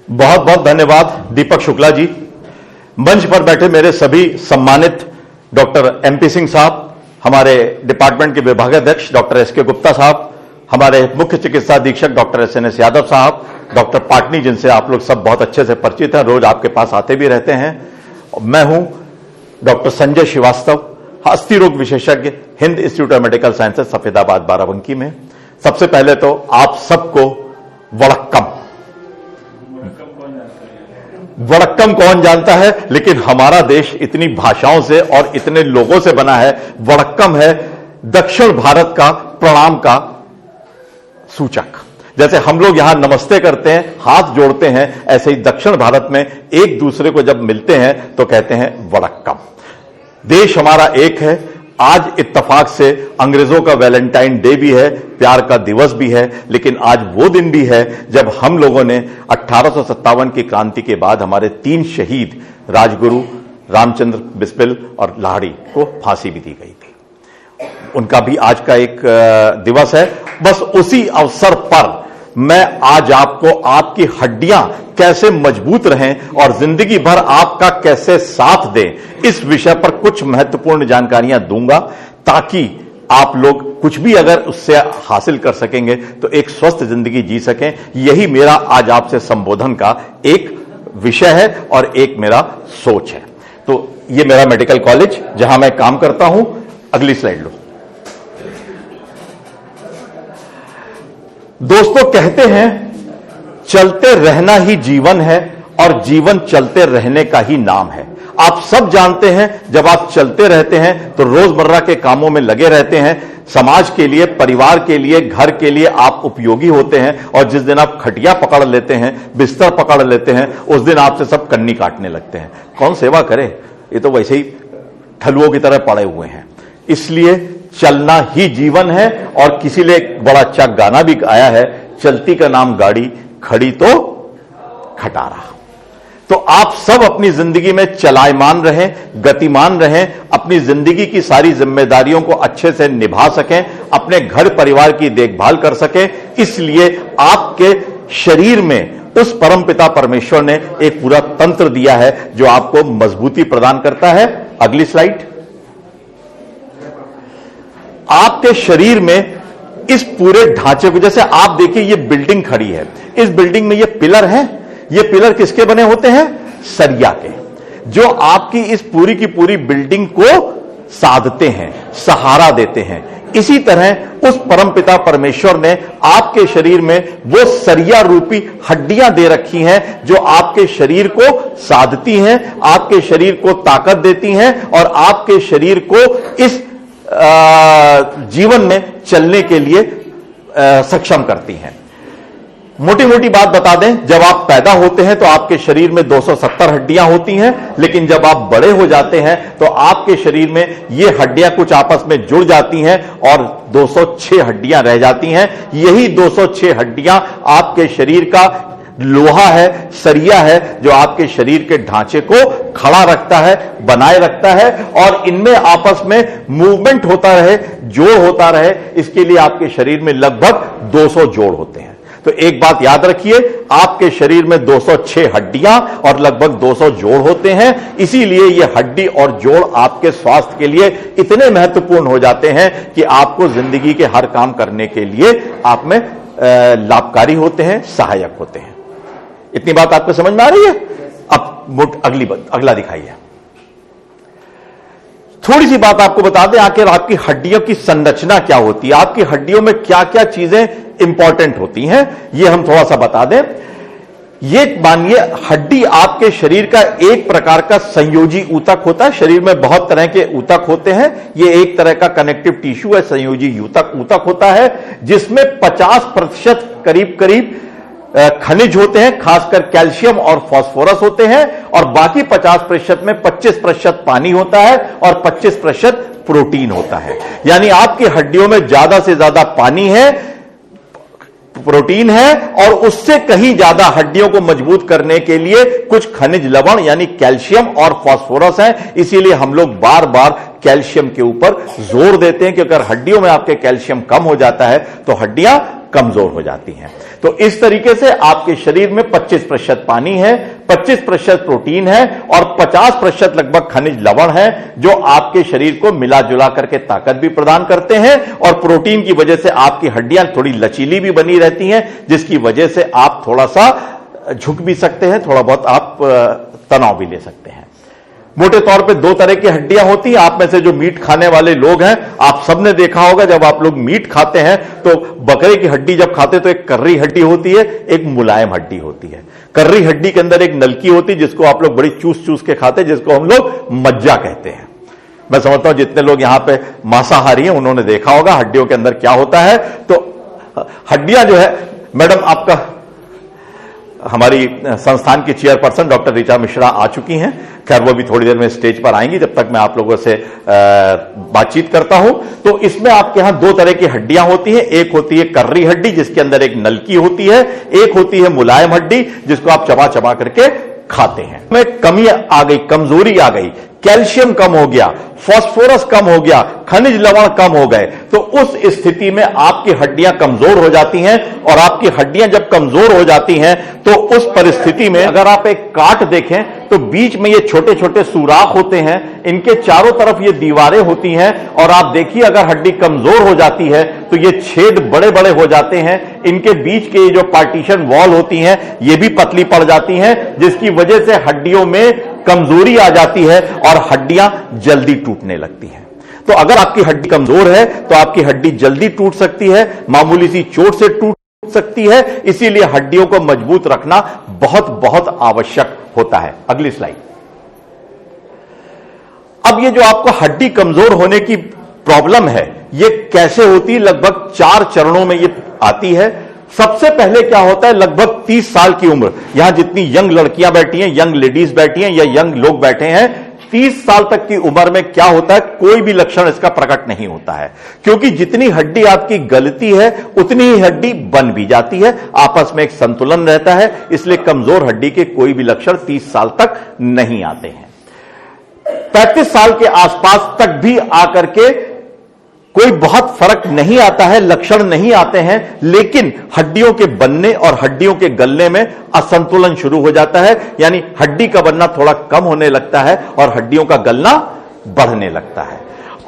बहुत बहुत धन्यवाद दीपक शुक्ला जी। मंच पर बैठे मेरे सभी सम्मानित डॉक्टर एमपी सिंह साहब, हमारे डिपार्टमेंट के विभागाध्यक्ष डॉक्टर एसके गुप्ता साहब, हमारे मुख्य चिकित्सा अधीक्षक डॉक्टर एसएनएस यादव साहब, डॉक्टर पाटनी जिनसे आप लोग सब बहुत अच्छे से परिचित हैं, रोज आपके पास आते भी रहते हैं। मैं हूं डॉक्टर संजय श्रीवास्तव, अस्थि रोग विशेषज्ञ, Hind institute of medical sciences, Safedabad Barabanki में। सबसे पहले तो आप सबको वड़क्कम। वड़क्कम कौन जानता है, लेकिन हमारा देश इतनी भाषाओं से और इतने लोगों से बना है। वड़क्कम है दक्षिण भारत का प्रणाम का सूचक। जैसे हम लोग यहां नमस्ते करते हैं, हाथ जोड़ते हैं, ऐसे ही दक्षिण भारत में एक दूसरे को जब मिलते हैं तो कहते हैं वड़क्कम। देश हमारा एक है। आज इत्तेफाक से अंग्रेजों का वैलेंटाइन डे भी है, प्यार का दिवस भी है, लेकिन आज वो दिन भी है जब हम लोगों ने 1857 की क्रांति के बाद हमारे 3 शहीद राजगुरु रामचंद्र बिस्मिल और लाहिड़ी को फांसी भी दी गई थी। उनका भी आज का एक दिवस है। बस उसी अवसर पर मैं आज आपको आपकी हड्डियां कैसे मजबूत रहें और जिंदगी भर आपका कैसे साथ दें, इस विषय पर कुछ महत्वपूर्ण जानकारियां दूंगा, ताकि आप लोग कुछ भी अगर उससे हासिल कर सकेंगे तो एक स्वस्थ जिंदगी जी सकें। यही मेरा आज आपसे संबोधन का एक विषय है और एक मेरा सोच है। तो ये मेरा मेडिकल कॉलेज जहां मैं काम करता हूं। अगली स्लाइड लो। दोस्तों, कहते हैं चलते रहना ही जीवन है और जीवन चलते रहने का ही नाम है। आप सब जानते हैं जब आप चलते रहते हैं तो रोजमर्रा के कामों में लगे रहते हैं, समाज के लिए, परिवार के लिए, घर के लिए आप उपयोगी होते हैं। और जिस दिन आप खटिया पकड़ लेते हैं, बिस्तर पकड़ लेते हैं, उस दिन आपसे सब कन्नी काटने लगते हैं। कौन सेवा करे, ये तो वैसे ही ठलुओं की तरह पड़े हुए हैं। इसलिए चलना ही जीवन है। और किसी ने एक बड़ा अच्छा गाना भी गाया है, चलती का नाम गाड़ी, खड़ी तो खटारा। तो आप सब अपनी जिंदगी में चलायमान रहें, गतिमान रहें, अपनी जिंदगी की सारी जिम्मेदारियों को अच्छे से निभा सकें, अपने घर परिवार की देखभाल कर सकें। इसलिए आपके शरीर में उस परमपिता परमेश्वर ने एक पूरा तंत्र दिया है जो आपको मजबूती प्रदान करता है। अगली स्लाइड। आपके शरीर में इस पूरे ढांचे को, जैसे आप देखिए ये बिल्डिंग खड़ी है, इस बिल्डिंग में ये पिलर है। ये पिलर किसके बने होते हैं? सरिया के, जो आपकी इस पूरी की पूरी बिल्डिंग को साधते हैं, सहारा देते हैं। इसी तरह उस परमपिता परमेश्वर ने आपके शरीर में वो सरिया रूपी हड्डियां दे रखी हैं जो आपके शरीर को साधती हैं, आपके शरीर को ताकत देती हैं और आपके शरीर को इस जीवन में चलने के लिए सक्षम करती हैं। मोटी मोटी बात बता दें, जब आप पैदा होते हैं तो आपके शरीर में 270 हड्डियां होती हैं, लेकिन जब आप बड़े हो जाते हैं तो आपके शरीर में ये हड्डियां कुछ आपस में जुड़ जाती हैं और 206 हड्डियां रह जाती हैं। यही 206 हड्डियां आपके शरीर का लोहा है, सरिया है, जो आपके शरीर के ढांचे को खड़ा रखता है, बनाए रखता है और इनमें आपस में मूवमेंट होता रहे, जोड़ होता रहे। इसके लिए आपके शरीर में लगभग 200 जोड़ होते हैं। तो एक बात याद रखिए, आपके शरीर में 206 हड्डियां और लगभग 200 जोड़ होते हैं। इसीलिए ये हड्डी और जोड़ आपके स्वास्थ्य के लिए इतने महत्वपूर्ण हो जाते हैं कि आपको जिंदगी के हर काम करने के लिए आप में लाभकारी होते हैं, सहायक होते हैं। इतनी बात आपको समझ में आ रही है? अब अगला दिखाइए। थोड़ी सी बात आपको बता दें, आखिर आपकी हड्डियों की संरचना क्या होती है, आपकी हड्डियों में क्या क्या चीजें इंपॉर्टेंट होती हैं, ये हम थोड़ा सा बता दें। ये मानिए, हड्डी आपके शरीर का एक प्रकार का संयोजी ऊतक होता है। शरीर में बहुत तरह के ऊतक होते हैं। ये एक तरह का कनेक्टिव टिश्यू है, संयोजी ऊतक होता है, जिसमें 50% करीब करीब खनिज होते हैं, खासकर कैल्शियम और फास्फोरस होते हैं, और बाकी 50% में 25% पानी होता है और 25% प्रोटीन होता है। यानी आपकी हड्डियों में ज्यादा से ज्यादा पानी है, प्रोटीन है, और उससे कहीं ज्यादा हड्डियों को मजबूत करने के लिए कुछ खनिज लवण यानी कैल्शियम और फास्फोरस है। इसीलिए हम लोग बार बार कैल्शियम के ऊपर जोर देते हैं कि अगर हड्डियों में आपके कैल्शियम कम हो जाता है तो हड्डियां कमजोर हो जाती हैं। तो इस तरीके से आपके शरीर में 25% पानी है, 25% प्रोटीन है और 50% लगभग खनिज लवण है, जो आपके शरीर को मिला जुला करके ताकत भी प्रदान करते हैं और प्रोटीन की वजह से आपकी हड्डियां थोड़ी लचीली भी बनी रहती हैं, जिसकी वजह से आप थोड़ा सा झुक भी सकते हैं, थोड़ा बहुत आप तनाव भी ले सकते हैं। मोटे तौर पे दो तरह की हड्डियां होती हैं। आप में से जो मीट खाने वाले लोग हैं, आप सबने देखा होगा जब आप लोग मीट खाते हैं तो बकरे की हड्डी जब खाते हैं तो एक कर्री हड्डी होती है, एक मुलायम हड्डी होती है। कर्री हड्डी के अंदर एक नलकी होती है जिसको आप लोग बड़ी चूस चूस के खाते हैं, जिसको हम लोग मज्जा कहते हैं। मैं समझता हूं जितने लोग यहां पे मांसाहारी हैं उन्होंने देखा होगा हड्डियों के अंदर क्या होता है। तो हड्डियां जो है, मैडम आपका हमारी संस्थान की चेयरपर्सन डॉक्टर ऋचा मिश्रा आ चुकी हैं, खैर वो भी थोड़ी देर में स्टेज पर आएंगी, जब तक मैं आप लोगों से बातचीत करता हूं। तो इसमें आपके यहां दो तरह की हड्डियां होती हैं, एक होती है कर्री हड्डी जिसके अंदर एक नलकी होती है, एक होती है मुलायम हड्डी जिसको आप चबा चबा करके खाते हैं। में कमी आ गई, कमजोरी आ गई, कैल्शियम कम हो गया, फास्फोरस कम हो गया, खनिज लवण कम हो गए, तो उस स्थिति में आपकी हड्डियां कमजोर हो जाती हैं। और आपकी हड्डियां जब कमजोर हो जाती हैं तो उस परिस्थिति में अगर आप एक काट देखें तो बीच में ये छोटे छोटे सुराख होते हैं, इनके चारों तरफ ये दीवारें होती हैं और आप देखिए अगर हड्डी कमजोर हो जाती है तो ये छेद बड़े बड़े हो जाते हैं। इनके बीच के जो पार्टीशन वॉल होती हैं ये भी पतली पड़ जाती हैं, जिसकी वजह से हड्डियों में कमजोरी आ जाती है और हड्डियां जल्दी टूटने लगती हैं। तो अगर आपकी हड्डी कमजोर है तो आपकी हड्डी जल्दी टूट सकती है, मामूली सी चोट से टूट सकती है। इसीलिए हड्डियों को मजबूत रखना बहुत बहुत आवश्यक होता है। अगली स्लाइड। अब ये जो आपको हड्डी कमजोर होने की प्रॉब्लम है ये कैसे होती है, लगभग 4 चरणों में ये आती है। सबसे पहले क्या होता है, लगभग 30 साल की उम्र, यहां जितनी यंग लड़कियां बैठी हैं, यंग लेडीज बैठी हैं या यंग लोग बैठे हैं, 30 साल तक की उम्र में क्या होता है, कोई भी लक्षण इसका प्रकट नहीं होता है, क्योंकि जितनी हड्डी आपकी गलती है उतनी ही हड्डी बन भी जाती है, आपस में एक संतुलन रहता है। इसलिए कमजोर हड्डी के कोई भी लक्षण 30 साल तक नहीं आते हैं। 35 साल के आसपास तक भी आकर के कोई बहुत फर्क नहीं आता है, लक्षण नहीं आते हैं, लेकिन हड्डियों के बनने और हड्डियों के गलने में असंतुलन शुरू हो जाता है, यानी हड्डी का बनना थोड़ा कम होने लगता है और हड्डियों का गलना बढ़ने लगता है।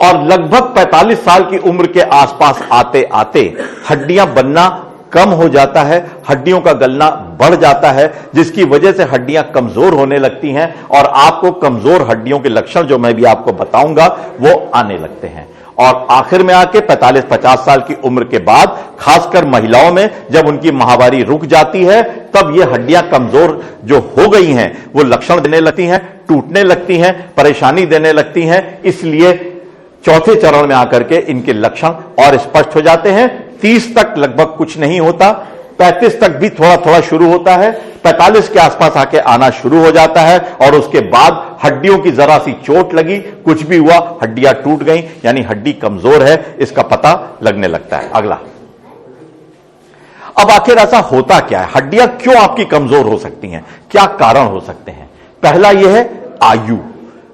और लगभग 45 साल की उम्र के आसपास आते आते हड्डियां बनना कम हो जाता है, हड्डियों का गलना बढ़ जाता है, जिसकी वजह से हड्डियां कमजोर होने लगती हैं और आपको कमजोर हड्डियों के लक्षण जो मैं भी आपको बताऊंगा वो आने लगते हैं। और आखिर में आके 45-50 साल की उम्र के बाद, खासकर महिलाओं में जब उनकी माहवारी रुक जाती है, तब ये हड्डियां कमजोर जो हो गई हैं वो लक्षण देने लगती हैं, टूटने लगती हैं, परेशानी देने लगती हैं। इसलिए चौथे चरण में आकर के इनके लक्षण और स्पष्ट हो जाते हैं। 30 तक लगभग कुछ नहीं होता, 35 तक भी थोड़ा थोड़ा शुरू होता है, 45 के आसपास आके आना शुरू हो जाता है और उसके बाद हड्डियों की जरा सी चोट लगी, कुछ भी हुआ, हड्डियां टूट गई, यानी हड्डी कमजोर है, इसका पता लगने लगता है। अगला। अब आखिर ऐसा होता क्या है, हड्डियां क्यों आपकी कमजोर हो सकती हैं, क्या कारण हो सकते हैं? पहला यह है आयु।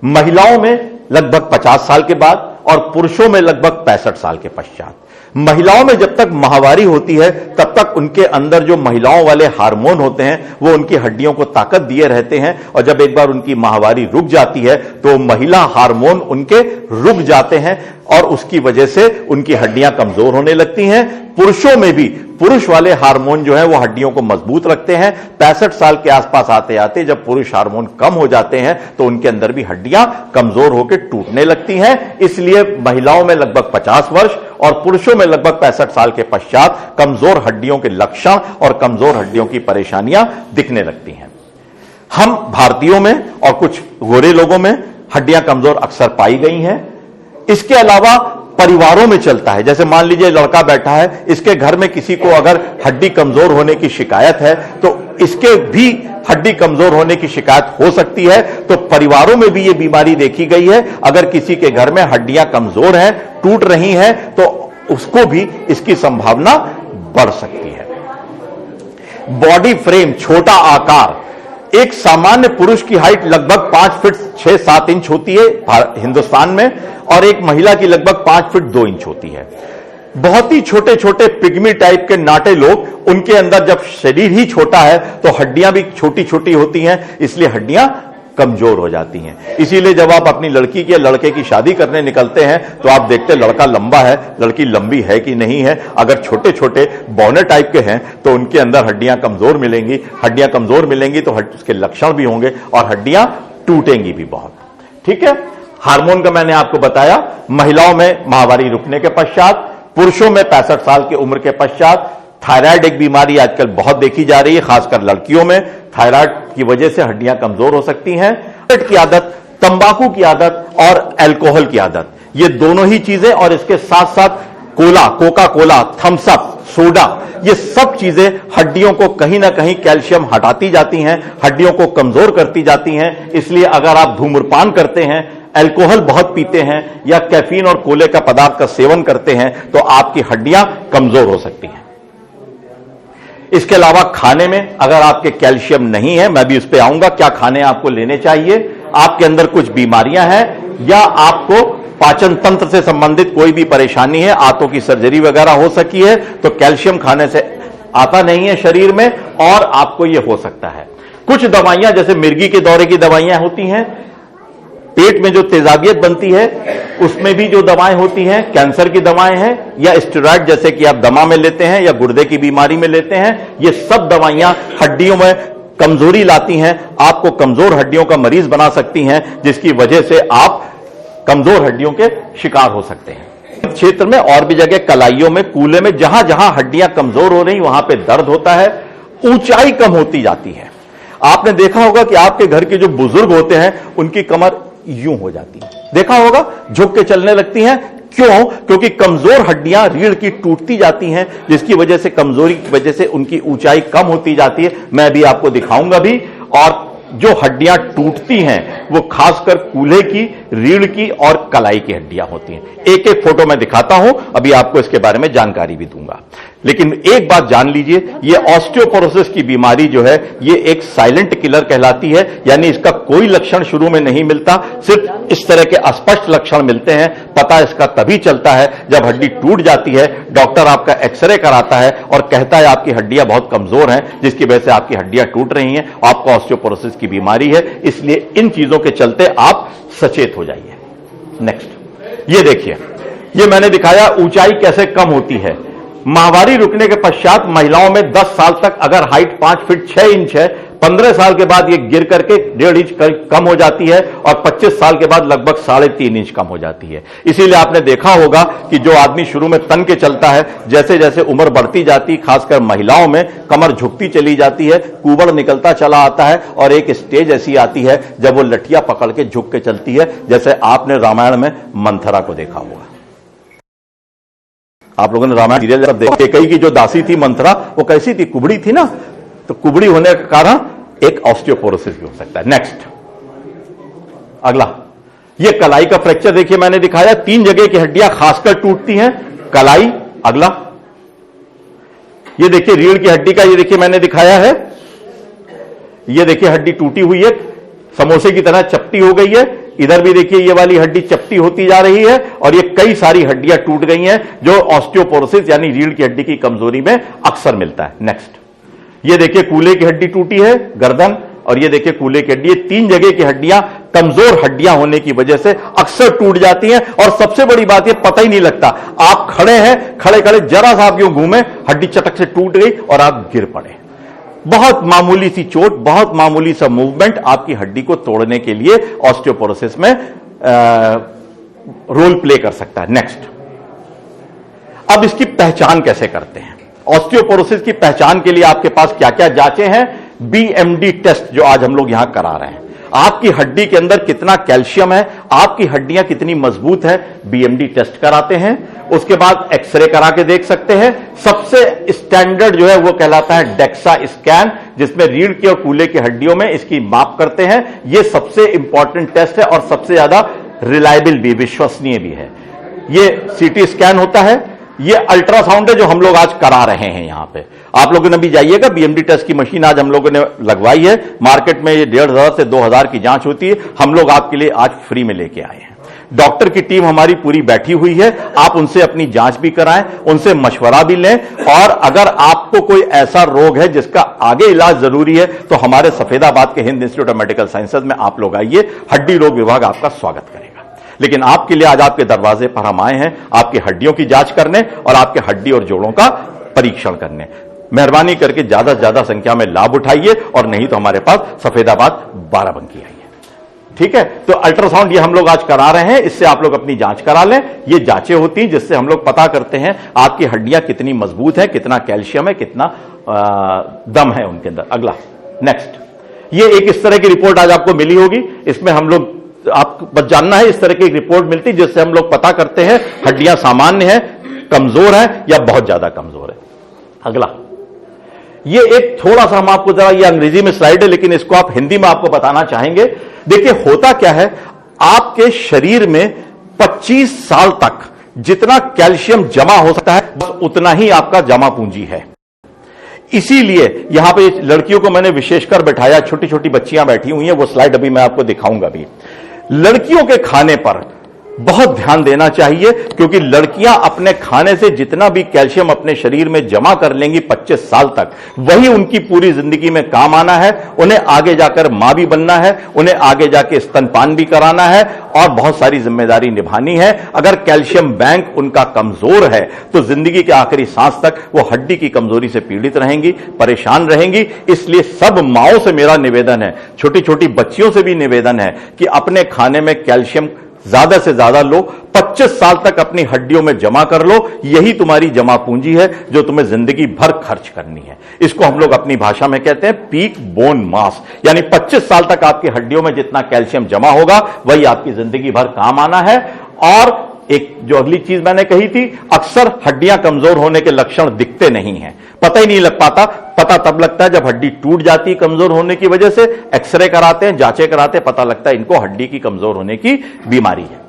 महिलाओं में लगभग 50 साल के बाद और पुरुषों में लगभग 65 साल के पश्चात। महिलाओं में जब तक माहवारी होती है तब तक उनके अंदर जो महिलाओं वाले हार्मोन होते हैं वो उनकी हड्डियों को ताकत दिए रहते हैं, और जब एक बार उनकी माहवारी रुक जाती है तो महिला हार्मोन उनके रुक जाते हैं और उसकी वजह से उनकी हड्डियां कमजोर होने लगती हैं। पुरुषों में भी पुरुष वाले हार्मोन जो है वो हड्डियों को मजबूत रखते हैं। 65 साल के आसपास आते आते जब पुरुष हार्मोन कम हो जाते हैं तो उनके अंदर भी हड्डियां कमजोर होकर टूटने लगती हैं। इसलिए महिलाओं में लगभग 50 वर्ष और पुरुषों में लगभग 65 साल के पश्चात कमजोर हड्डियों के लक्षण और कमजोर हड्डियों की परेशानियां दिखने लगती हैं। हम भारतीयों में और कुछ गोरे लोगों में हड्डियां कमजोर अक्सर पाई गई हैं। इसके अलावा परिवारों में चलता है, जैसे मान लीजिए लड़का बैठा है, इसके घर में किसी को अगर हड्डी कमजोर होने की शिकायत है तो इसके भी हड्डी कमजोर होने की शिकायत हो सकती है। तो परिवारों में भी यह बीमारी देखी गई है। अगर किसी के घर में हड्डियां कमजोर हैं, टूट रही हैं, तो उसको भी इसकी संभावना बढ़ सकती है। बॉडी फ्रेम, छोटा आकार, एक सामान्य पुरुष की हाइट लगभग 5 फीट 6-7 इंच होती है हिंदुस्तान में, और एक महिला की लगभग 5 फीट 2 इंच होती है। बहुत ही छोटे छोटे पिग्मी टाइप के नाटे लोग, उनके अंदर जब शरीर ही छोटा है तो हड्डियां भी छोटी छोटी होती हैं, इसलिए हड्डियां कमजोर हो जाती हैं। इसीलिए जब आप अपनी लड़की की या लड़के की शादी करने निकलते हैं तो आप देखते हैं लड़का लंबा है, लड़की लंबी है कि नहीं है। अगर छोटे छोटे बौने टाइप के हैं तो उनके अंदर हड्डियां कमजोर मिलेंगी। हड्डियां कमजोर मिलेंगी तो उसके लक्षण भी होंगे और हड्डियां टूटेंगी भी बहुत। ठीक है। हार्मोन का मैंने आपको बताया, महिलाओं में माहवारी रुकने के पश्चात, पुरुषों में 65 साल की उम्र के पश्चात। थायराइड एक बीमारी आजकल बहुत देखी जा रही है, खासकर लड़कियों में। थायराइड की वजह से हड्डियां कमजोर हो सकती हैं। सिगरेट की आदत, तंबाकू की आदत और अल्कोहल की आदत, ये दोनों ही चीजें, और इसके साथ साथ cola, Coca Cola, Thums Up, soda, ये सब चीजें हड्डियों को कहीं ना कहीं कैल्शियम हटाती जाती हैं, हड्डियों को कमजोर करती जाती हैं। इसलिए अगर आप धूम्रपान करते हैं, अल्कोहल बहुत पीते हैं या कैफीन और कोले का पदार्थ का सेवन करते हैं तो आपकी हड्डियां कमजोर हो सकती हैं। इसके अलावा खाने में अगर आपके कैल्शियम नहीं है, मैं भी उस पर आऊंगा, क्या खाने आपको लेने चाहिए। आपके अंदर कुछ बीमारियां हैं या आपको पाचन तंत्र से संबंधित कोई भी परेशानी है, आंतों की सर्जरी वगैरह हो सकी है, तो कैल्शियम खाने से आता नहीं है शरीर में और आपको यह हो सकता है। कुछ दवाइयां जैसे मिर्गी के दौरे की दवाइयां होती हैं, पेट में जो तेजाबियत बनती है उसमें भी जो दवाएं होती हैं, कैंसर की दवाएं हैं, या स्टेरॉइड जैसे कि आप दमा में लेते हैं या गुर्दे की बीमारी में लेते हैं, ये सब दवाइयां हड्डियों में कमजोरी लाती हैं, आपको कमजोर हड्डियों का मरीज बना सकती हैं, जिसकी वजह से आप कमजोर हड्डियों के शिकार हो सकते हैं। क्षेत्र में और भी जगह, कलाइयों में, कूल्हे में, जहां जहां हड्डियां कमजोर हो रही वहां पे दर्द होता है, ऊंचाई कम होती जाती है। आपने देखा होगा कि आपके घर के जो बुजुर्ग होते हैं उनकी कमर यूं हो जाती है, देखा होगा, झुक के चलने लगती हैं। क्यों? क्योंकि कमजोर हड्डियां रीढ़ की टूटती जाती हैं, जिसकी वजह से, कमजोरी की वजह से उनकी ऊंचाई कम होती जाती है। मैं भी आपको दिखाऊंगा भी। और जो हड्डियां टूटती हैं वो खासकर कूल्हे की, रीढ़ की और कलाई की हड्डियां होती हैं। एक एक फोटो मैं दिखाता हूं, अभी आपको इसके बारे में जानकारी भी दूंगा। लेकिन एक बात जान लीजिए, ये ऑस्टियोपोरोसिस की बीमारी जो है ये एक साइलेंट किलर कहलाती है, यानी इसका कोई लक्षण शुरू में नहीं मिलता, सिर्फ इस तरह के अस्पष्ट लक्षण मिलते हैं। पता इसका तभी चलता है जब हड्डी टूट जाती है, डॉक्टर आपका एक्सरे कराता है और कहता है आपकी हड्डियां बहुत कमजोर हैं, जिसकी वजह से आपकी हड्डियां टूट रही हैं, आपको ऑस्टियोपोरोसिस की बीमारी है। इसलिए इन चीजों के चलते आप सचेत हो जाइए। नेक्स्ट, ये देखिए, ये मैंने दिखाया ऊंचाई कैसे कम होती है। माहवारी रुकने के पश्चात महिलाओं में 10 साल तक अगर हाइट 5 फीट 6 इंच है, 15 साल के बाद ये गिर करके 1.5 इंच कम हो जाती है और 25 साल के बाद लगभग 3.5 इंच कम हो जाती है। इसीलिए आपने देखा होगा कि जो आदमी शुरू में तन के चलता है, जैसे जैसे उम्र बढ़ती जाती, खासकर महिलाओं में कमर झुकती चली जाती है, कुबड़ निकलता चला आता है और एक स्टेज ऐसी आती है जब वो लठिया पकड़ के झुक के चलती है, जैसे आपने रामायण में मंथरा को देखा होगा। आप लोगों ने रामायण सीरियल जब देखा, कैकेयी की जो दासी थी मंथरा, वो कैसी थी? कुबड़ी थी ना, तो कुबड़ी होने के कारण एक ऑस्टियोपोरोसिस भी हो सकता है। नेक्स्ट, अगला, ये कलाई का फ्रैक्चर देखिए, मैंने दिखाया 3 जगह की हड्डियां खासकर टूटती हैं, कलाई। अगला, ये देखिए रीढ़ की हड्डी का, ये देखिए मैंने दिखाया है, ये देखिए हड्डी टूटी हुई है, समोसे की तरह चपटी हो गई है। इधर भी देखिए ये वाली हड्डी चपटी होती जा रही है और ये कई सारी हड्डियां टूट गई हैं, जो ऑस्टियोपोरोसिस यानी रीढ़ की हड्डी की कमजोरी में अक्सर मिलता है। नेक्स्ट, ये देखिए कूल्हे की हड्डी टूटी है, गर्दन, और ये देखिए कूल्हे की हड्डी। 3 जगह की हड्डियां कमजोर हड्डियां होने की वजह से अक्सर टूट जाती हैं और सबसे बड़ी बात ये पता ही नहीं लगता, आप खड़े हैं, खड़े खड़े जरा सा आप यूं घूमे, हड्डी चटक से टूट गई और आप गिर पड़े। बहुत मामूली सी चोट, बहुत मामूली सा मूवमेंट आपकी हड्डी को तोड़ने के लिए ऑस्टियोपोरोसिस में रोल प्ले कर सकता है। नेक्स्ट, अब इसकी पहचान कैसे करते हैं? ऑस्टियोपोरोसिस की पहचान के लिए आपके पास क्या क्या जांचें हैं? बीएमडी टेस्ट जो आज हम लोग यहां करा रहे हैं। आपकी हड्डी के अंदर कितना कैल्शियम है, आपकी हड्डियां कितनी मजबूत है, बीएमडी टेस्ट कराते हैं। उसके बाद एक्सरे करा के देख सकते हैं। सबसे स्टैंडर्ड जो है वो कहलाता है डेक्सा स्कैन, जिसमें रीढ़ की और कूल्हे की हड्डियों में इसकी माप करते हैं। यह सबसे इंपॉर्टेंट टेस्ट है और सबसे ज्यादा रिलायबल भी, विश्वसनीय भी है। यह सीटी स्कैन होता है, ये अल्ट्रासाउंड है जो हम लोग आज करा रहे हैं यहां पे। आप लोगों ने भी जाइएगा, बीएमडी टेस्ट की मशीन आज हम लोगों ने लगवाई है। मार्केट में ये 1,500 से 2,000 की जांच होती है, हम लोग आपके लिए आज फ्री में लेके आए हैं। डॉक्टर की टीम हमारी पूरी बैठी हुई है, आप उनसे अपनी जांच भी कराएं, उनसे मशवरा भी लें, और अगर आपको कोई ऐसा रोग है जिसका आगे इलाज जरूरी है तो हमारे सफेदाबाद के Hind institute of medical sciences में आप लोग आइए, हड्डी रोग विभाग आपका स्वागत करेगा। लेकिन आपके लिए आज आपके दरवाजे पर हम आए हैं आपकी हड्डियों की जांच करने और आपके हड्डी और जोड़ों का परीक्षण करने। मेहरबानी करके ज्यादा से ज्यादा संख्या में लाभ उठाइए, और नहीं तो हमारे पास सफेदाबाद बाराबंकी आइए। ठीक है, तो अल्ट्रासाउंड ये हम लोग आज करा रहे हैं, इससे आप लोग अपनी जांच करा लें। ये जांचें होती हैं जिससे हम लोग पता करते हैं आपकी हड्डियां कितनी मजबूत है, कितना कैल्शियम है, कितना दम है उनके अंदर। अगला नेक्स्ट, ये एक इस तरह की रिपोर्ट आज आपको मिली होगी। इसमें हम लोग, आपको बस जानना है, इस तरह की एक रिपोर्ट मिलती है जिससे हम लोग पता करते हैं हड्डियां सामान्य है, कमजोर है या बहुत ज्यादा कमजोर है। अगला, ये एक थोड़ा सा हम आपको जरा, ये अंग्रेजी में स्लाइड है लेकिन इसको आप हिंदी में आपको बताना चाहेंगे। देखिए होता क्या है, आपके शरीर में 25 साल तक जितना कैल्शियम जमा हो सकता है बस उतना ही आपका जमा पूंजी है। इसीलिए यहां पे लड़कियों को मैंने विशेषकर बैठाया, छोटी छोटी बच्चियां बैठी हुई हैं, वो स्लाइड अभी मैं आपको दिखाऊंगा भी। लड़कियों के खाने पर बहुत ध्यान देना चाहिए, क्योंकि लड़कियां अपने खाने से जितना भी कैल्शियम अपने शरीर में जमा कर लेंगी 25 साल तक, वही उनकी पूरी जिंदगी में काम आना है। उन्हें आगे जाकर मां भी बनना है, उन्हें आगे जाके स्तनपान भी कराना है और बहुत सारी जिम्मेदारी निभानी है। अगर कैल्शियम बैंक उनका कमजोर है तो जिंदगी के आखिरी सांस तक वो हड्डी की कमजोरी से पीड़ित रहेंगी, परेशान रहेंगी। इसलिए सब माओं से मेरा निवेदन है, छोटी छोटी बच्चियों से भी निवेदन है कि अपने खाने में कैल्शियम ज्यादा से ज्यादा लो, 25 साल तक अपनी हड्डियों में जमा कर लो। यही तुम्हारी जमा पूंजी है जो तुम्हें जिंदगी भर खर्च करनी है। इसको हम लोग अपनी भाषा में कहते हैं पीक बोन मास, यानी 25 साल तक आपकी हड्डियों में जितना कैल्शियम जमा होगा वही आपकी जिंदगी भर काम आना है। और एक जो अगली चीज मैंने कही थी, अक्सर हड्डियां कमजोर होने के लक्षण दिखते नहीं हैं, पता ही नहीं लग पाता। पता तब लगता है जब हड्डी टूट जाती है कमजोर होने की वजह से। एक्सरे कराते हैं, जांचें कराते हैं, पता लगता है इनको हड्डी की कमजोर होने की बीमारी है।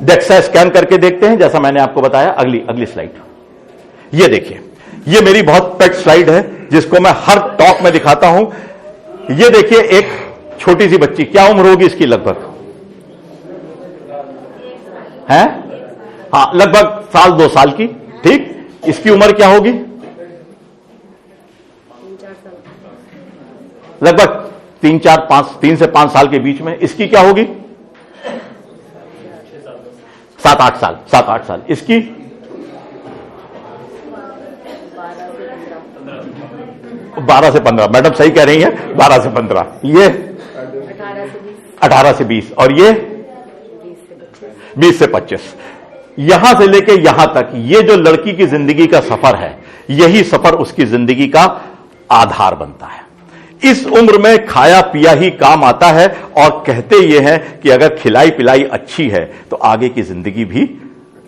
डेक्सा स्कैन करके देखते हैं जैसा मैंने आपको बताया। अगली स्लाइड, ये देखिए, ये मेरी बहुत पेट स्लाइड है जिसको मैं हर टॉक में दिखाता हूं। ये देखिए एक छोटी सी बच्ची, क्या उम्र होगी इसकी लगभग? है हाँ, लगभग साल 2 साल की। ठीक, इसकी उम्र क्या होगी? लगभग 3 से 5 साल के बीच में। इसकी क्या होगी? 7-8 साल। इसकी 12 से 15। मैडम सही कह रही है, 12 से 15। ये 18 से 20 और ये 20 से 25। यहां से लेके यहां तक ये जो लड़की की जिंदगी का सफर है, यही सफर उसकी जिंदगी का आधार बनता है। इस उम्र में खाया पिया ही काम आता है, और कहते ये हैं कि अगर खिलाई पिलाई अच्छी है तो आगे की जिंदगी भी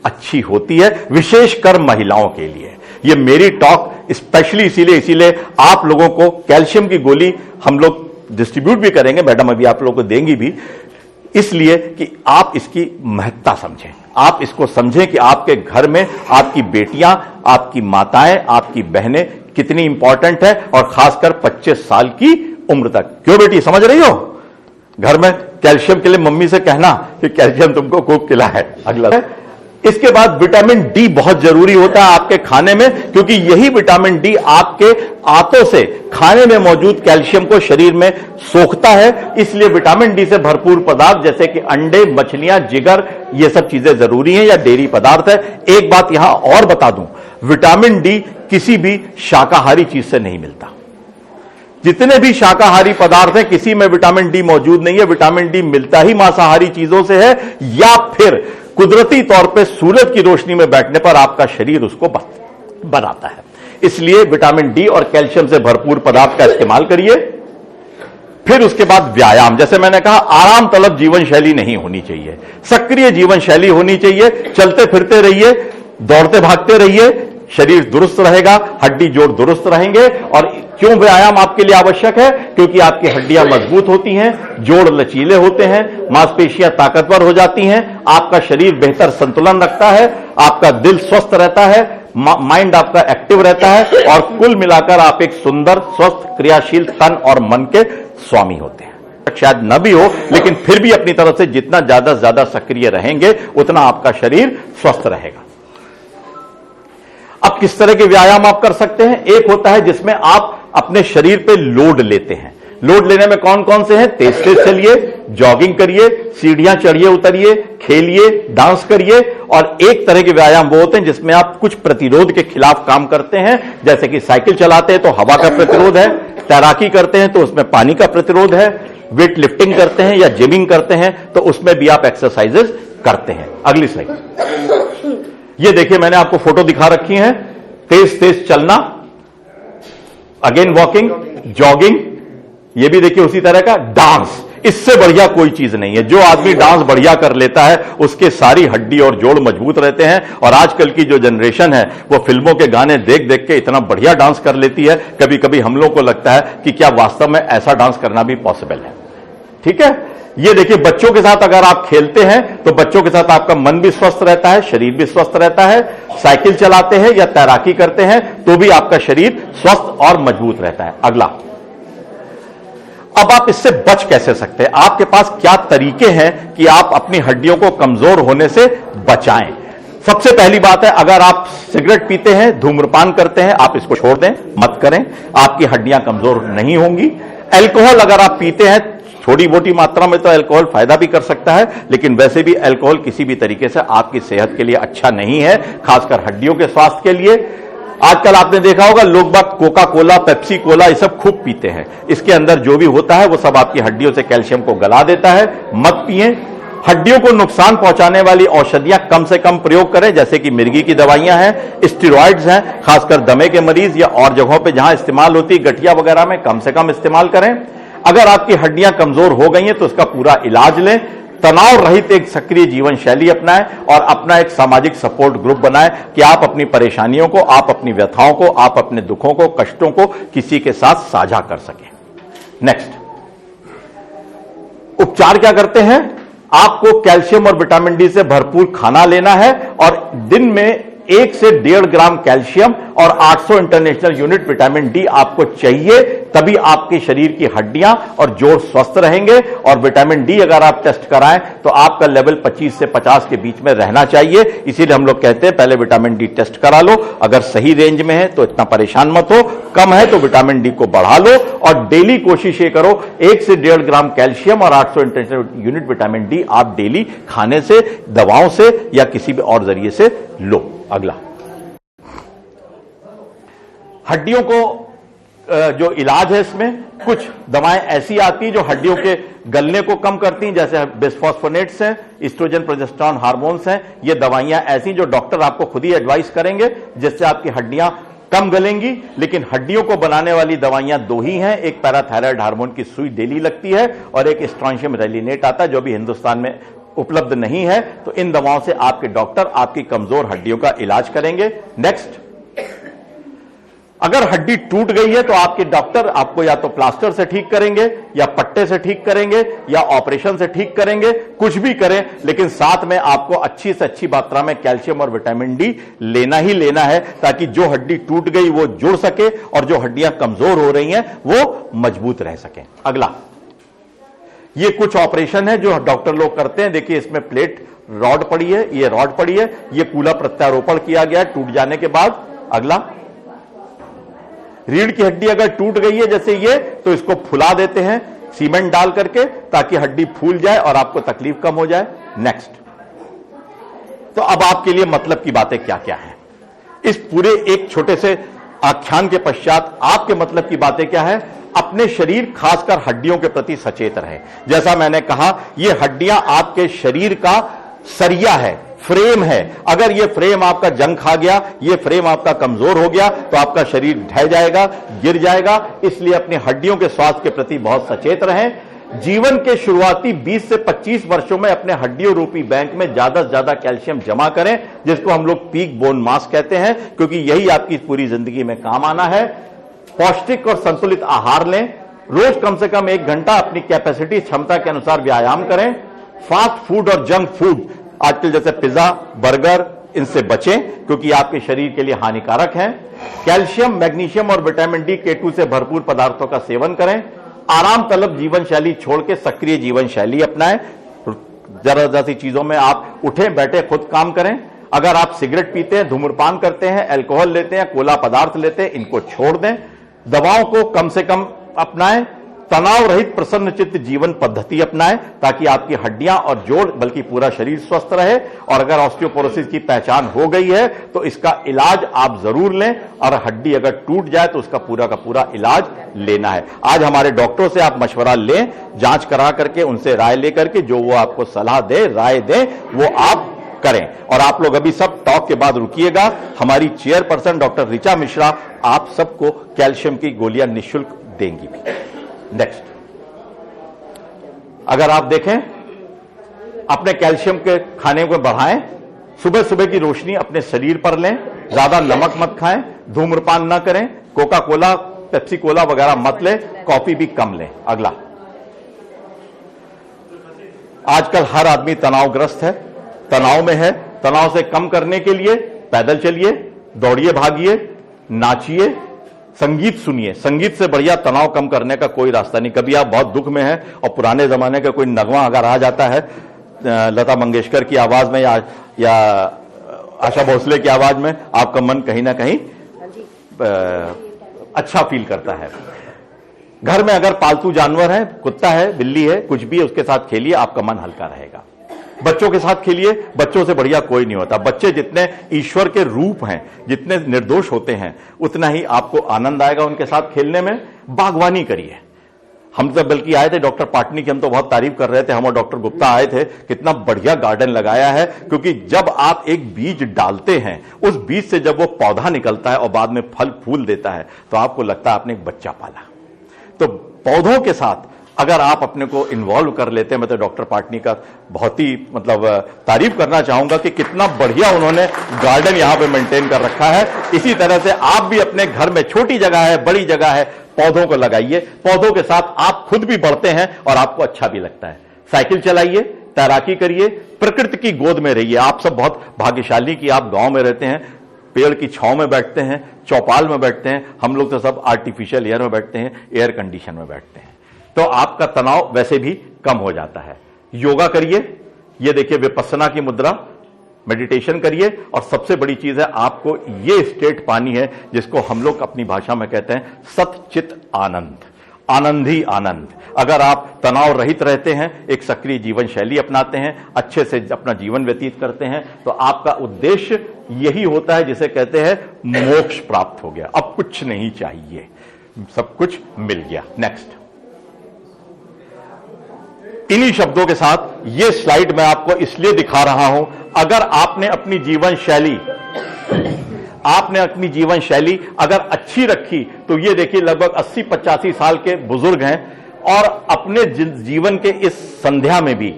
अच्छी होती है, विशेषकर महिलाओं के लिए। ये मेरी टॉक स्पेशली इसीलिए आप लोगों को कैल्शियम की गोली हम लोग डिस्ट्रीब्यूट भी करेंगे, मैडम अभी आप लोगों को देंगी भी, इसलिए कि आप इसकी महत्ता समझें। आप इसको समझें कि आपके घर में आपकी बेटियां, आपकी माताएं, आपकी बहनें कितनी इंपॉर्टेंट है, और खासकर 25 साल की उम्र तक। क्यों बेटी, समझ रही हो? घर में कैल्शियम के लिए मम्मी से कहना कि कैल्शियम तुमको खूब खिला है। अगला, इसके बाद विटामिन डी बहुत जरूरी होता है आपके खाने में, क्योंकि यही विटामिन डी आपके आंतों से खाने में मौजूद कैल्शियम को शरीर में सोखता है। इसलिए विटामिन डी से भरपूर पदार्थ जैसे कि अंडे, मछलियां, जिगर, ये सब चीजें जरूरी हैं, या डेयरी पदार्थ है। एक बात यहां और बता दूं, विटामिन डी किसी भी शाकाहारी चीज से नहीं मिलता। जितने भी शाकाहारी पदार्थ हैं किसी में विटामिन डी मौजूद नहीं है। विटामिन डी मिलता ही मांसाहारी चीजों से है, या फिर कुदरती तौर पे सूरज की रोशनी में बैठने पर आपका शरीर उसको बनाता है। इसलिए विटामिन डी और कैल्शियम से भरपूर पदार्थ का इस्तेमाल करिए। फिर उसके बाद व्यायाम, जैसे मैंने कहा, आराम तलब जीवन शैली नहीं होनी चाहिए, सक्रिय जीवन शैली होनी चाहिए। चलते फिरते रहिए, दौड़ते भागते रहिए, शरीर दुरुस्त रहेगा, हड्डी जोड़ दुरुस्त रहेंगे। और क्यों व्यायाम आपके लिए आवश्यक है? क्योंकि आपकी हड्डियां मजबूत होती हैं, जोड़ लचीले होते हैं, मांसपेशियां ताकतवर हो जाती हैं, आपका शरीर बेहतर संतुलन रखता है, आपका दिल स्वस्थ रहता है, माइंड आपका एक्टिव रहता है, और कुल मिलाकर आप एक सुंदर, स्वस्थ, क्रियाशील तन और मन के स्वामी होते हैं। आवश्यक शायद न भी हो, लेकिन फिर भी अपनी तरफ से जितना ज्यादा से ज्यादा सक्रिय रहेंगे उतना आपका शरीर स्वस्थ रहेगा। अब किस तरह के व्यायाम आप कर सकते हैं? एक होता है जिसमें आप अपने शरीर पे लोड लेते हैं। लोड लेने में कौन कौन से हैं? तेज तेज चलिए, जॉगिंग करिए, सीढ़ियां चढ़िए उतरिए, खेलिए, डांस करिए। और एक तरह के व्यायाम वो होते हैं जिसमें आप कुछ प्रतिरोध के खिलाफ काम करते हैं, जैसे कि साइकिल चलाते हैं तो हवा का प्रतिरोध है, तैराकी करते हैं तो उसमें पानी का प्रतिरोध है, वेट लिफ्टिंग करते हैं या जिमिंग करते हैं तो उसमें भी आप एक्सरसाइजेस करते हैं। अगली स्लाइड। ये देखिए, मैंने आपको फोटो दिखा रखी है। तेज तेज चलना, अगेन वॉकिंग, जॉगिंग, ये भी देखिए उसी तरह का डांस। इससे बढ़िया कोई चीज नहीं है। जो आदमी डांस बढ़िया कर लेता है उसके सारी हड्डी और जोड़ मजबूत रहते हैं। और आजकल की जो जनरेशन है वो फिल्मों के गाने देख देख के इतना बढ़िया डांस कर लेती है, कभी कभी हम लोग को लगता है कि क्या वास्तव में ऐसा डांस करना भी पॉसिबल है। ठीक है, ये देखिए, बच्चों के साथ अगर आप खेलते हैं तो बच्चों के साथ आपका मन भी स्वस्थ रहता है, शरीर भी स्वस्थ रहता है। साइकिल चलाते हैं या तैराकी करते हैं तो भी आपका शरीर स्वस्थ और मजबूत रहता है। अगला, अब आप इससे बच कैसे सकते हैं? आपके पास क्या तरीके हैं कि आप अपनी हड्डियों को कमजोर होने से बचाएं? सबसे पहली बात है, अगर आप सिगरेट पीते हैं, धूम्रपान करते हैं, आप इसको छोड़ दें, मत करें, आपकी हड्डियां कमजोर नहीं होंगी। अल्कोहल अगर आप पीते हैं, थोड़ी मोटी मात्रा में तो अल्कोहल फायदा भी कर सकता है, लेकिन वैसे भी अल्कोहल किसी भी तरीके से आपकी सेहत के लिए अच्छा नहीं है, खासकर हड्डियों के स्वास्थ्य के लिए। आजकल आपने देखा होगा लोग बाग कोका कोला, पेप्सी कोला ये सब खूब पीते हैं। इसके अंदर जो भी होता है वो सब आपकी हड्डियों से कैल्शियम को गला देता है, मत पिएं। हड्डियों को नुकसान पहुंचाने वाली औषधियां कम से कम प्रयोग करें, जैसे कि मिर्गी की दवाइयां हैं, स्टेरॉइड्स हैं, खासकर दमे के मरीज या और जगहों पे जहां इस्तेमाल होती है, गठिया वगैरह में कम से कम इस्तेमाल करें। अगर आपकी हड्डियां कमजोर हो गई हैं तो उसका पूरा इलाज लें। तनाव रहित एक सक्रिय जीवन शैली अपनाएं और अपना एक सामाजिक सपोर्ट ग्रुप बनाएं कि आप अपनी परेशानियों को, आप अपनी व्यथाओं को, आप अपने दुखों को, कष्टों को किसी के साथ साझा कर सकें। नेक्स्ट, उपचार क्या करते हैं? आपको कैल्शियम और विटामिन डी से भरपूर खाना लेना है और दिन में 1 से 1.5 ग्राम कैल्शियम और 800 इंटरनेशनल यूनिट विटामिन डी आपको चाहिए, तभी आपके शरीर की हड्डियां और जोड़ स्वस्थ रहेंगे। और विटामिन डी अगर आप टेस्ट कराएं तो आपका लेवल 25 से 50 के बीच में रहना चाहिए। इसीलिए हम लोग कहते हैं पहले विटामिन डी टेस्ट करा लो, अगर सही रेंज में है तो इतना परेशान मत हो, कम है तो विटामिन डी को बढ़ा लो और डेली कोशिश ये करो 1 से 1.5 ग्राम कैल्शियम और 800 इंटरनेशनल यूनिट विटामिन डी आप डेली खाने से, दवाओं से या किसी भी और जरिए से लो। अगला, हड्डियों को जो इलाज है इसमें कुछ दवाएं ऐसी आती हैं जो हड्डियों के गलने को कम करती हैं, जैसे बिस्फॉस्फोनेट्स हैं, एस्ट्रोजन प्रोजेस्टेरोन हार्मोन्स हैं। ये दवाइयां ऐसी जो डॉक्टर आपको खुद ही एडवाइस करेंगे, जिससे आपकी हड्डियां कम गलेंगी। लेकिन हड्डियों को बनाने वाली दवाइयां 2 ही हैं, एक पैराथायराइड हार्मोन की सुई डेली लगती है और एक स्ट्रॉन्शियम रेलिनेट आता है जो भी हिंदुस्तान में उपलब्ध नहीं है। तो इन दवाओं से आपके डॉक्टर आपकी कमजोर हड्डियों का इलाज करेंगे। नेक्स्ट, अगर हड्डी टूट गई है तो आपके डॉक्टर आपको या तो प्लास्टर से ठीक करेंगे या पट्टे से ठीक करेंगे या ऑपरेशन से ठीक करेंगे, कुछ भी करें, लेकिन साथ में आपको अच्छी से अच्छी मात्रा में कैल्शियम और विटामिन डी लेना ही लेना है, ताकि जो हड्डी टूट गई वो जुड़ सके और जो हड्डियां कमजोर हो रही हैं वो मजबूत रह सके। अगला, ये कुछ ऑपरेशन है जो डॉक्टर लोग करते हैं। देखिए, इसमें प्लेट रॉड पड़ी है, ये रॉड पड़ी है, ये कूला प्रत्यारोपण किया गया टूट जाने के बाद। अगला, रीढ़ की हड्डी अगर टूट गई है जैसे ये, तो इसको फुला देते हैं सीमेंट डाल करके, ताकि हड्डी फूल जाए और आपको तकलीफ कम हो जाए। नेक्स्ट, तो अब आपके लिए मतलब की बातें क्या क्या है? इस पूरे एक छोटे से आख्यान के पश्चात आपके मतलब की बातें क्या है? अपने शरीर, खासकर हड्डियों के प्रति सचेत रहें। जैसा मैंने कहा, ये हड्डियां आपके शरीर का सरिया है, फ्रेम है। अगर ये फ्रेम आपका जंग खा गया, ये फ्रेम आपका कमजोर हो गया, तो आपका शरीर ढह जाएगा, गिर जाएगा। इसलिए अपनी हड्डियों के स्वास्थ्य के प्रति बहुत सचेत रहें। जीवन के शुरुआती 20 से 25 वर्षों में अपने हड्डियों रूपी बैंक में ज्यादा से ज्यादा कैल्शियम जमा करें, जिसको हम लोग पीक बोन मास कहते हैं, क्योंकि यही आपकी पूरी जिंदगी में काम आना है। पौष्टिक और संतुलित आहार लें, रोज कम से कम 1 घंटा अपनी कैपेसिटी, क्षमता के अनुसार व्यायाम करें। फास्ट फूड और जंक फूड, आजकल जैसे पिज्जा, बर्गर, इनसे बचें क्योंकि आपके शरीर के लिए हानिकारक हैं। कैल्शियम, मैग्नीशियम और विटामिन डी, K2 से भरपूर पदार्थों का सेवन करें। आराम तलब जीवन शैली छोड़ के सक्रिय जीवन शैली अपनाएं। जरा सी चीजों में आप उठें बैठे खुद काम करें। अगर आप सिगरेट पीते हैं, धूम्रपान करते हैं, अल्कोहल लेते हैं, कोला पदार्थ लेते हैं, इनको छोड़ दें। दवाओं को कम से कम अपनाएं। तनाव रहित प्रसन्न चित्त जीवन पद्धति अपनाएं ताकि आपकी हड्डियां और जोड़ बल्कि पूरा शरीर स्वस्थ रहे। और अगर ऑस्टियोपोरोसिस की पहचान हो गई है तो इसका इलाज आप जरूर लें, और हड्डी अगर टूट जाए तो उसका पूरा का पूरा इलाज लेना है। आज हमारे डॉक्टरों से आप मशवरा लें, जांच करा करके उनसे राय लेकर के जो वो आपको सलाह दे, राय दे, वो आप करें। और आप लोग अभी सब टॉक के बाद रुकिएगा। हमारी चेयरपर्सन डॉक्टर ऋचा मिश्रा आप सबको कैल्शियम की गोलियां निःशुल्क देंगी भी। नेक्स्ट, अगर आप देखें, अपने कैल्शियम के खाने को बढ़ाएं। सुबह सुबह की रोशनी अपने शरीर पर लें। ज्यादा नमक मत खाएं, धूम्रपान ना करें, कोका कोला, पेप्सी कोला वगैरह मत लें, कॉफी भी कम लें। अगला, आजकल हर आदमी तनावग्रस्त है, तनाव में है। तनाव से कम करने के लिए पैदल चलिए, दौड़िए, भागिए, नाचिए, संगीत सुनिए। संगीत से बढ़िया तनाव कम करने का कोई रास्ता नहीं। कभी आप बहुत दुख में हैं और पुराने जमाने का कोई नगमा अगर आ जाता है लता मंगेशकर की आवाज में या आशा भोसले की आवाज में, आपका मन कहीं ना कहीं अच्छा फील करता है। घर में अगर पालतू जानवर है, कुत्ता है, बिल्ली है, कुछ भी है, उसके साथ खेलिए, आपका मन हल्का रहेगा। बच्चों के साथ खेलिए, बच्चों से बढ़िया कोई नहीं होता। बच्चे जितने ईश्वर के रूप हैं, जितने निर्दोष होते हैं, उतना ही आपको आनंद आएगा उनके साथ खेलने में। बागवानी करिए। हम तो बल्कि आए थे डॉक्टर पाटनी की, हम तो बहुत तारीफ कर रहे थे, हम और डॉक्टर गुप्ता आए थे, कितना बढ़िया गार्डन लगाया है। क्योंकि जब आप एक बीज डालते हैं, उस बीज से जब वो पौधा निकलता है और बाद में फल फूल देता है, तो आपको लगता है आपने एक बच्चा पाला। तो पौधों के साथ अगर आप अपने को इन्वॉल्व कर लेते हैं, मैं तो डॉक्टर पाटनी का बहुत ही तारीफ करना चाहूंगा कि कितना बढ़िया उन्होंने गार्डन यहां पे मेंटेन कर रखा है। इसी तरह से आप भी अपने घर में, छोटी जगह है, बड़ी जगह है, पौधों को लगाइए। पौधों के साथ आप खुद भी बढ़ते हैं और आपको अच्छा भी लगता है। साइकिल चलाइए, तैराकी करिए, प्रकृति की गोद में रहिए। आप सब बहुत भाग्यशाली कि आप गांव में रहते हैं, पेड़ की छांव में बैठते हैं, चौपाल में बैठते हैं। हम लोग तो सब आर्टिफिशियल एयर में बैठते हैं, एयर कंडीशन में बैठते हैं। तो आपका तनाव वैसे भी कम हो जाता है। योगा करिए, ये देखिए विपस्सना की मुद्रा, मेडिटेशन करिए। और सबसे बड़ी चीज है, आपको ये स्टेट पानी है जिसको हम लोग अपनी भाषा में कहते हैं सतचित आनंद। आनंद ही आनंद। अगर आप तनाव रहित रहते हैं, एक सक्रिय जीवन शैली अपनाते हैं, अच्छे से अपना जीवन व्यतीत करते हैं, तो आपका उद्देश्य यही होता है जिसे कहते हैं मोक्ष प्राप्त हो गया। अब कुछ नहीं चाहिए, सब कुछ मिल गया। नेक्स्ट, इन्हीं शब्दों के साथ ये स्लाइड मैं आपको इसलिए दिखा रहा हूं, अगर आपने अपनी जीवन शैली अगर अच्छी रखी, तो ये देखिए लगभग 80-85 साल के बुजुर्ग हैं और अपने जीवन के इस संध्या में भी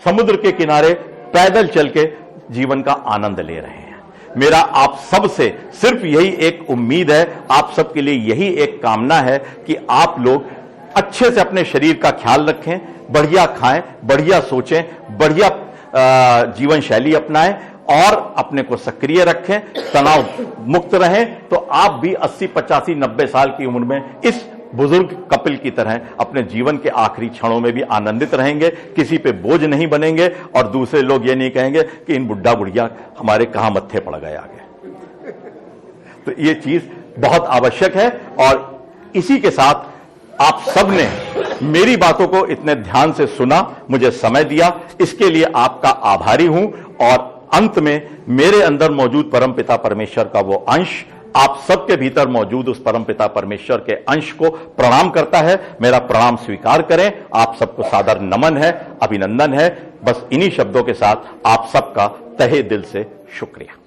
समुद्र के किनारे पैदल चल के जीवन का आनंद ले रहे हैं। मेरा आप सब से सिर्फ यही एक उम्मीद है, आप सबके लिए यही एक कामना है कि आप लोग अच्छे से अपने शरीर का ख्याल रखें, बढ़िया खाएं, बढ़िया सोचें, बढ़िया जीवन शैली अपनाएं और अपने को सक्रिय रखें, तनाव मुक्त रहें। तो आप भी 80, 85, 90 साल की उम्र में इस बुजुर्ग कपिल की तरह अपने जीवन के आखिरी क्षणों में भी आनंदित रहेंगे, किसी पे बोझ नहीं बनेंगे और दूसरे लोग ये नहीं कहेंगे कि इन बुढ़ा बुढ़िया हमारे कहां मत्थे पड़ गए आगे। तो ये चीज बहुत आवश्यक है। और इसी के साथ आप सबने मेरी बातों को इतने ध्यान से सुना, मुझे समय दिया, इसके लिए आपका आभारी हूं। और अंत में मेरे अंदर मौजूद परमपिता परमेश्वर का वो अंश आप सबके भीतर मौजूद उस परमपिता परमेश्वर के अंश को प्रणाम करता है। मेरा प्रणाम स्वीकार करें। आप सबको सादर नमन है, अभिनंदन है। बस इन्हीं शब्दों के साथ आप सबका तहे दिल से शुक्रिया।